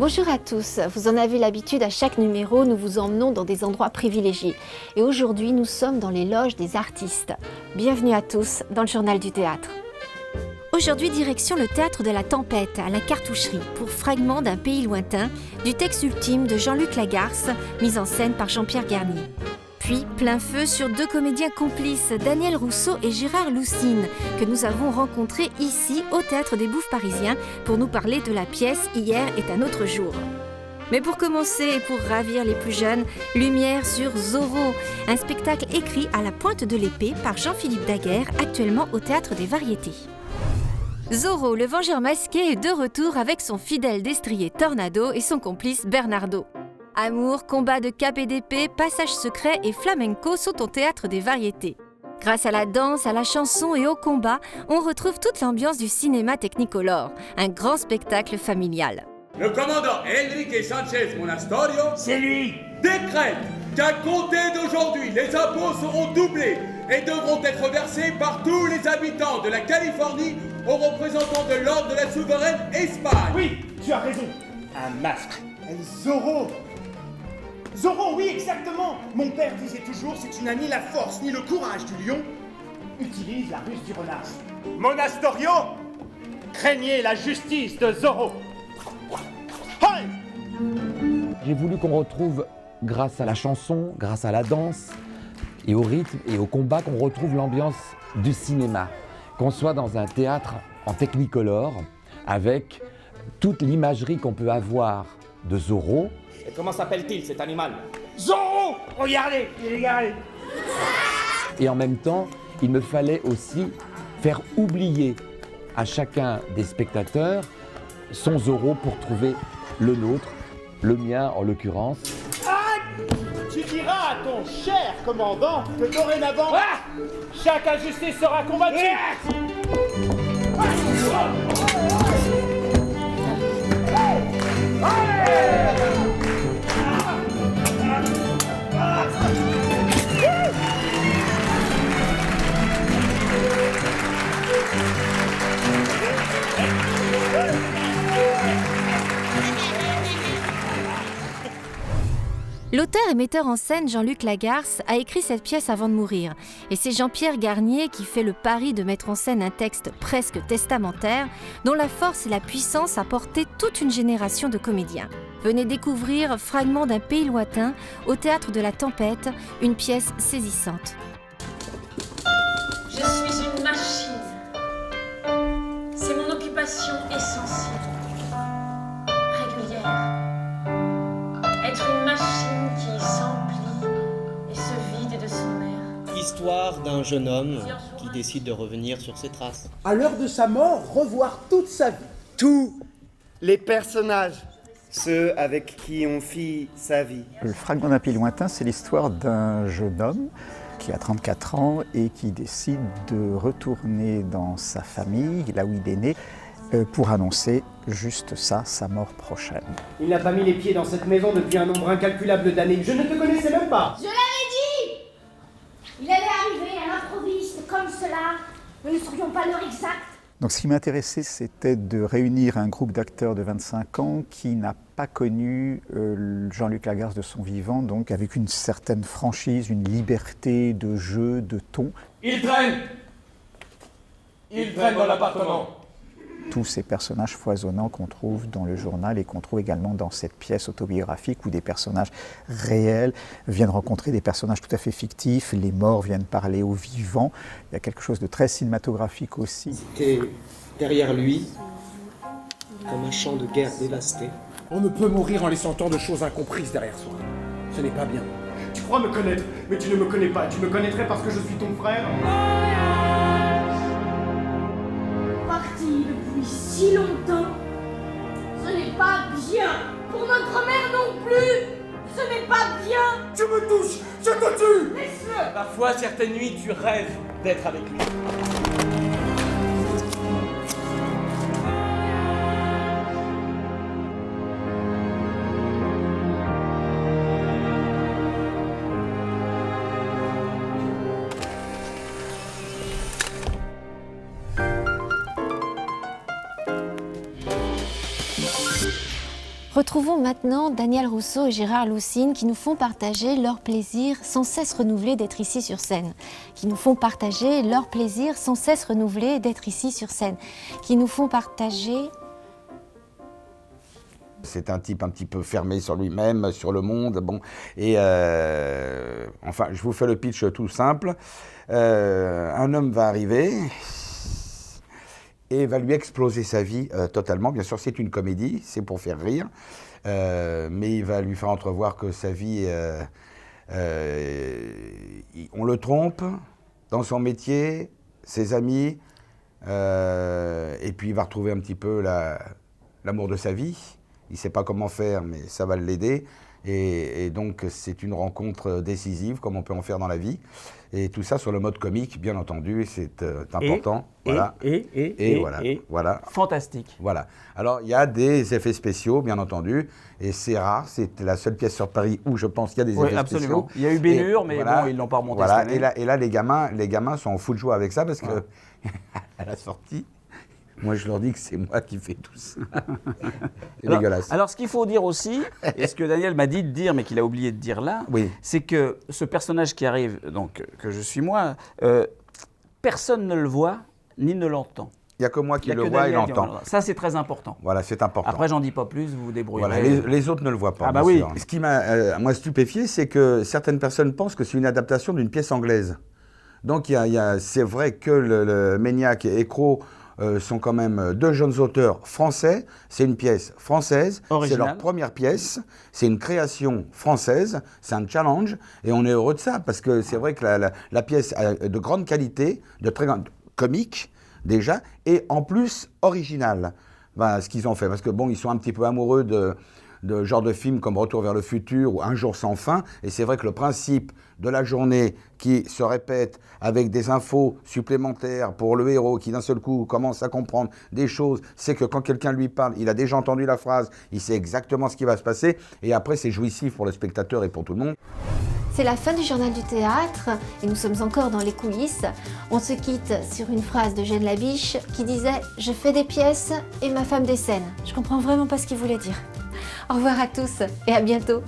Bonjour à tous, vous en avez l'habitude, à chaque numéro, nous vous emmenons dans des endroits privilégiés. Et aujourd'hui, nous sommes dans les loges des artistes. Bienvenue à tous dans le Journal du Théâtre. Aujourd'hui, direction le Théâtre de la Tempête, à la Cartoucherie, pour Fragments d'un pays lointain, du texte ultime de Jean-Luc Lagarce, mis en scène par Jean-Pierre Garnier. Puis, plein feu sur deux comédiens complices, Daniel Rousseau et Gérard Loussine, que nous avons rencontrés ici, au Théâtre des Bouffes parisiens, pour nous parler de la pièce « Hier est un autre jour ». Mais pour commencer et pour ravir les plus jeunes, lumière sur Zorro, un spectacle écrit à la pointe de l'épée par Jean-Philippe Daguerre, actuellement au Théâtre des Variétés. Zorro, le vengeur masqué, est de retour avec son fidèle destrier Tornado et son complice Bernardo. Amour, combat de cap et d'épée, passage secret et flamenco sont au Théâtre des Variétés. Grâce à la danse, à la chanson et au combat, on retrouve toute l'ambiance du cinéma Technicolor, un grand spectacle familial. Le commandant Enrique Sanchez Monasterio, c'est lui, décrète qu'à compter d'aujourd'hui, les impôts seront doublés et devront être versés par tous les habitants de la Californie aux représentants de l'ordre de la souveraine Espagne. Oui, tu as raison. Un masque. Zorro. Zorro, oui, exactement. Mon père disait toujours, si tu n'as ni la force ni le courage du lion, utilise la ruse du renard. Monastorio, craignez la justice de Zorro. Hey! J'ai voulu qu'on retrouve, grâce à la chanson, grâce à la danse et au rythme et au combat, qu'on retrouve l'ambiance du cinéma. Qu'on soit dans un théâtre en Technicolor, avec toute l'imagerie qu'on peut avoir de Zorro. Et comment s'appelle-t-il cet animal? Zorro! Regardez, il est garé. Et en même temps, il me fallait aussi faire oublier à chacun des spectateurs son Zorro pour trouver le nôtre, le mien en l'occurrence. Ah! Tu diras à ton cher commandant que dorénavant, chaque injustice sera combattue. L'auteur et metteur en scène Jean-Luc Lagarce a écrit cette pièce avant de mourir. Et c'est Jean-Pierre Garnier qui fait le pari de mettre en scène un texte presque testamentaire, dont la force et la puissance a porté toute une génération de comédiens. Venez découvrir Fragments d'un pays lointain au Théâtre de la Tempête, une pièce saisissante. Je suis une machine. C'est mon occupation essentielle, régulière. Être une machine qui s'emplit et se vide de son air. Histoire d'un jeune homme qui décide de revenir sur ses traces. À l'heure de sa mort, revoir toute sa vie. Tous les personnages, ceux avec qui on fit sa vie. Le Fragment d'un pays lointain, c'est l'histoire d'un jeune homme qui a 34 ans et qui décide de retourner dans sa famille, là où il est né, pour annoncer juste ça, sa mort prochaine. Il n'a pas mis les pieds dans cette maison depuis un nombre incalculable d'années. Je ne te connaissais même pas. Je l'avais dit! Il allait arriver à l'improviste comme cela. Nous ne saurions pas l'heure exacte. Donc ce qui m'intéressait, c'était de réunir un groupe d'acteurs de 25 ans qui n'a pas connu Jean-Luc Lagarce de son vivant, donc avec une certaine franchise, une liberté de jeu, de ton. Il traîne dans l'appartement. Tous ces personnages foisonnants qu'on trouve dans le journal et qu'on trouve également dans cette pièce autobiographique où des personnages réels viennent rencontrer des personnages tout à fait fictifs, les morts viennent parler aux vivants. Il y a quelque chose de très cinématographique aussi. Et derrière lui, comme un champ de guerre dévasté. On ne peut mourir en laissant tant de choses incomprises derrière soi. Ce n'est pas bien. Tu crois me connaître, mais tu ne me connais pas. Tu me connaîtrais parce que je suis ton frère. Parti depuis si longtemps, ce n'est pas bien. Pour notre mère non plus, ce n'est pas bien. Tu me touches, je te tue. Laisse-le. Parfois, certaines nuits, tu rêves d'être avec lui. Retrouvons maintenant Daniel Rousseau et Gérard Loussine qui nous font partager leur plaisir sans cesse renouvelé d'être ici sur scène. Qui nous font partager leur plaisir sans cesse renouvelé d'être ici sur scène. Qui nous font partager... C'est un type un petit peu fermé sur lui-même, sur le monde, bon. Et enfin, je vous fais le pitch tout simple. Un homme va arriver et va lui exploser sa vie totalement. Bien sûr, c'est une comédie, c'est pour faire rire, mais il va lui faire entrevoir que sa vie, on le trompe dans son métier, ses amis, et puis il va retrouver un petit peu l'amour de sa vie. Il ne sait pas comment faire, mais ça va l'aider. Et donc, c'est une rencontre décisive, comme on peut en faire dans la vie. Et tout ça sur le mode comique, bien entendu, c'est important. Voilà. Fantastique. Voilà. Alors, il y a des effets spéciaux, bien entendu, et c'est rare. C'est la seule pièce sur Paris où je pense qu'il y a des effets spéciaux. Il y a eu Bénur, mais voilà, bon, ils ne l'ont pas remonté cette année. Et là, les gamins sont en fou de joie avec ça, parce que à la sortie, moi, je leur dis que c'est moi qui fais tout ça. C'est dégueulasse. Alors, ce qu'il faut dire aussi, et ce que Daniel m'a dit de dire, mais qu'il a oublié de dire là, c'est que ce personnage qui arrive, donc que je suis moi, personne ne le voit ni ne l'entend. Il n'y a que moi qui le vois et l'entend. Ça, c'est très important. Voilà, c'est important. Après, j'en dis pas plus, vous vous débrouillerez. Voilà, les autres ne le voient pas. Ah bah oui. Ce qui m'a moi stupéfié, c'est que certaines personnes pensent que c'est une adaptation d'une pièce anglaise. Donc, c'est vrai que le Méniac et Écrou sont quand même deux jeunes auteurs français. C'est une pièce française, c'est leur première pièce, c'est une création française, c'est un challenge, et on est heureux de ça, parce que c'est vrai que la pièce a de grande qualité, de très grande comique, déjà, et en plus originale, ce qu'ils ont fait, parce que bon, ils sont un petit peu amoureux de genre de films comme Retour vers le futur ou Un jour sans fin, et c'est vrai que le principe de la journée qui se répète avec des infos supplémentaires pour le héros qui d'un seul coup commence à comprendre des choses, c'est que quand quelqu'un lui parle, il a déjà entendu la phrase, il sait exactement ce qui va se passer, et après c'est jouissif pour le spectateur et pour tout le monde. C'est la fin du journal du théâtre et nous sommes encore dans les coulisses. On se quitte sur une phrase de Eugène Labiche qui disait « Je fais des pièces et ma femme des scènes ». Je comprends vraiment pas ce qu'il voulait dire. Au revoir à tous et à bientôt.